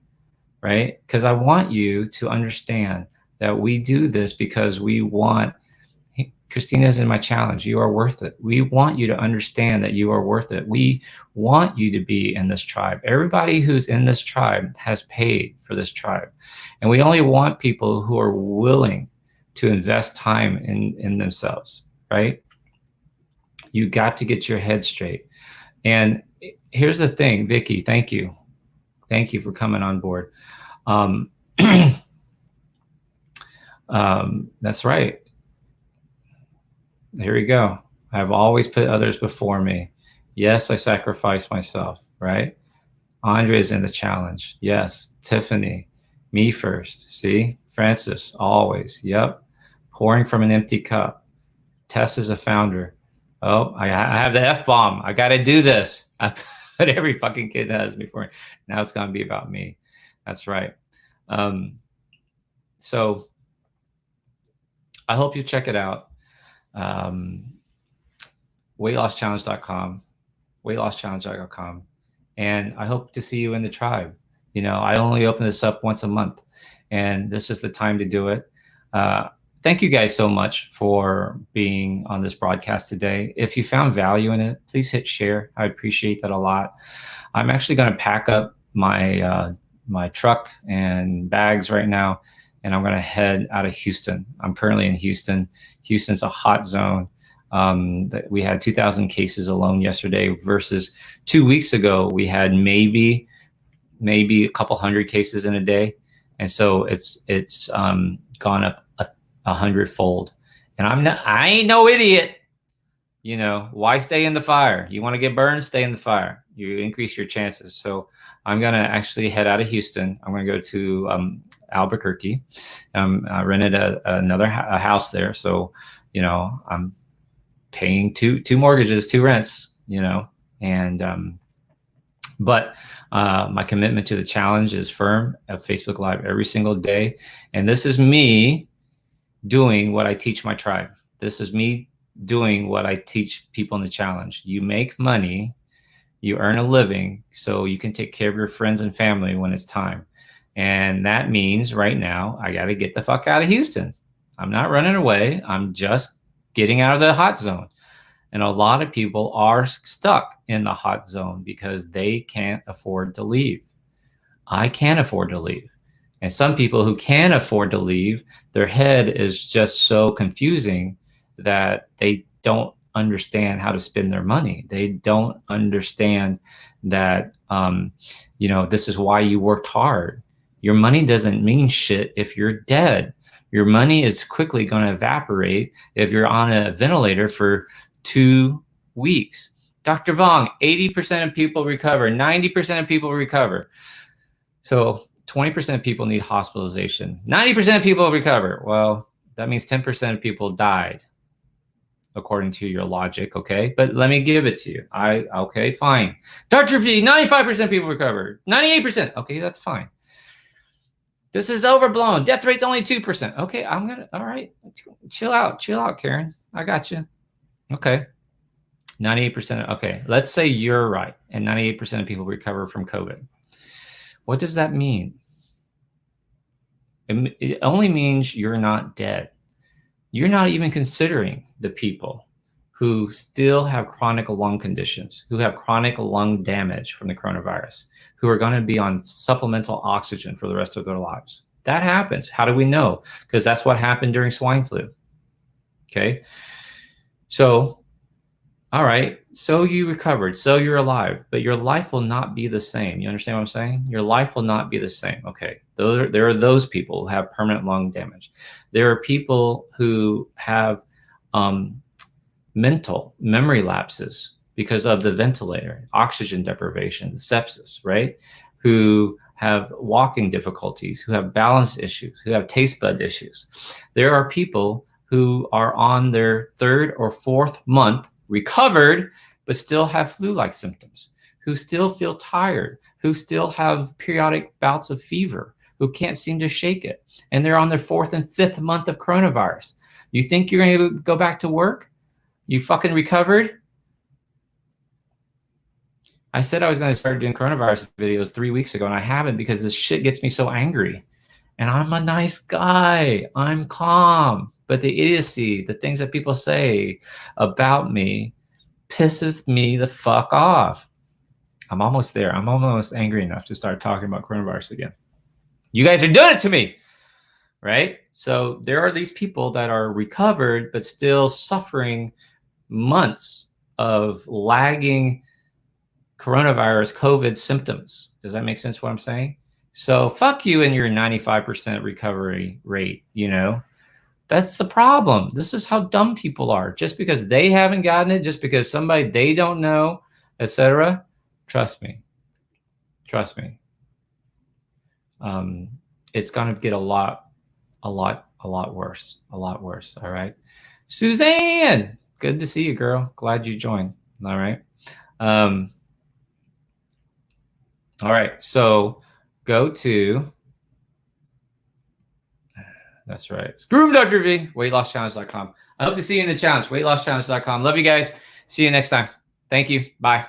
right? Because I want you to understand that we do this because we want, Christina's in my challenge. You are worth it. We want you to understand that you are worth it. We want you to be in this tribe. Everybody who's in this tribe has paid for this tribe. And we only want people who are willing to invest time in themselves, right? You got to get your head straight. And here's the thing, Vicky, thank you. Thank you for coming on board. That's right. Here we go. I've always put others before me. Yes, I sacrifice myself, right? Andre's in the challenge. Yes. Tiffany, me first. See? Francis, always. Yep. Pouring from an empty cup. Tess is a founder. Oh, I have the F-bomb. I got to do this. I put every fucking kid that has before. Now it's going to be about me. That's right. So I hope you check it out. weightlosschallenge.com, weightlosschallenge.com. And I hope to see you in the tribe. You know, I only open this up once a month, and this is the time to do it. Thank you guys so much for being on this broadcast today. If you found value in it, please hit share. I appreciate that a lot. I'm actually going to pack up my my truck and bags right now, and I'm going to head out of Houston. I'm currently in Houston. Houston's a hot zone. We had 2,000 cases alone yesterday versus 2 weeks ago we had maybe a couple hundred cases in a day, and so it's gone up 100-fold. And I ain't no idiot. You know, why stay in the fire? You want to get burned? Stay in the fire. You increase your chances. So I'm gonna actually head out of Houston. I'm gonna go to Albuquerque. I rented another house there, so you know I'm paying two mortgages, 2 rents, you know, and but my commitment to the challenge is firm. At Facebook Live every single day, and this is me doing what I teach my tribe. This is me doing what I teach people in the challenge. You make money, you earn a living, so you can take care of your friends and family when it's time. And that means right now I got to get the fuck out of Houston. I'm not running away. I'm just getting out of the hot zone. And a lot of people are stuck in the hot zone because they can't afford to leave. I can't afford to leave. And some people who can afford to leave, their head is just so confusing that they don't understand how to spend their money. They don't understand that, you know, this is why you worked hard. Your money doesn't mean shit if you're dead. Your money is quickly going to evaporate if you're on a ventilator for 2 weeks. Dr. Vong, 80% of people recover, 90% of people recover. So 20% of people need hospitalization. 90% of people recover. Well, that means 10% of people died, according to your logic, okay? But let me give it to you. Okay, fine. Dr. V, 95% of people recover. 98%. Okay, that's fine. This is overblown. Death rate's only 2%. Okay, all right. Chill out, Karen. I got you. Okay. 98%. Okay, let's say you're right, and 98% of people recover from COVID. What does that mean? It only means you're not dead. You're not even considering the people who still have chronic lung conditions, who have chronic lung damage from the coronavirus, who are going to be on supplemental oxygen for the rest of their lives. That happens. How do we know? Because that's what happened during swine flu. Okay. So, all right. So you recovered. So you're alive, but your life will not be the same. You understand what I'm saying? Your life will not be the same. Okay. There are those people who have permanent lung damage. There are people who have mental memory lapses because of the ventilator, oxygen deprivation, sepsis, right? Who have walking difficulties, who have balance issues, who have taste bud issues. There are people who are on their 3rd or 4th month recovered, but still have flu-like symptoms, who still feel tired, who still have periodic bouts of fever, who can't seem to shake it. And they're on their 4th and 5th month of coronavirus. You think you're going to go back to work? You fucking recovered? I said I was going to start doing coronavirus videos 3 weeks ago, and I haven't because this shit gets me so angry. And I'm a nice guy. I'm calm. But the idiocy, the things that people say about me pisses me the fuck off. I'm almost there. I'm almost angry enough to start talking about coronavirus again. You guys are doing it to me, right? So there are these people that are recovered, but still suffering months of lagging coronavirus COVID symptoms. Does that make sense what I'm saying? So fuck you and your 95% recovery rate, you know? That's the problem. This is how dumb people are. Just because they haven't gotten it, just because somebody they don't know, etc. Trust me. Trust me. It's going to get a lot worse. A lot worse. All right. Suzanne, good to see you, girl. Glad you joined. All right. All right. So go to, that's right. Screw him, Dr. V, weightlosschallenge.com. I hope to see you in the challenge, weightlosschallenge.com. Love you guys. See you next time. Thank you. Bye.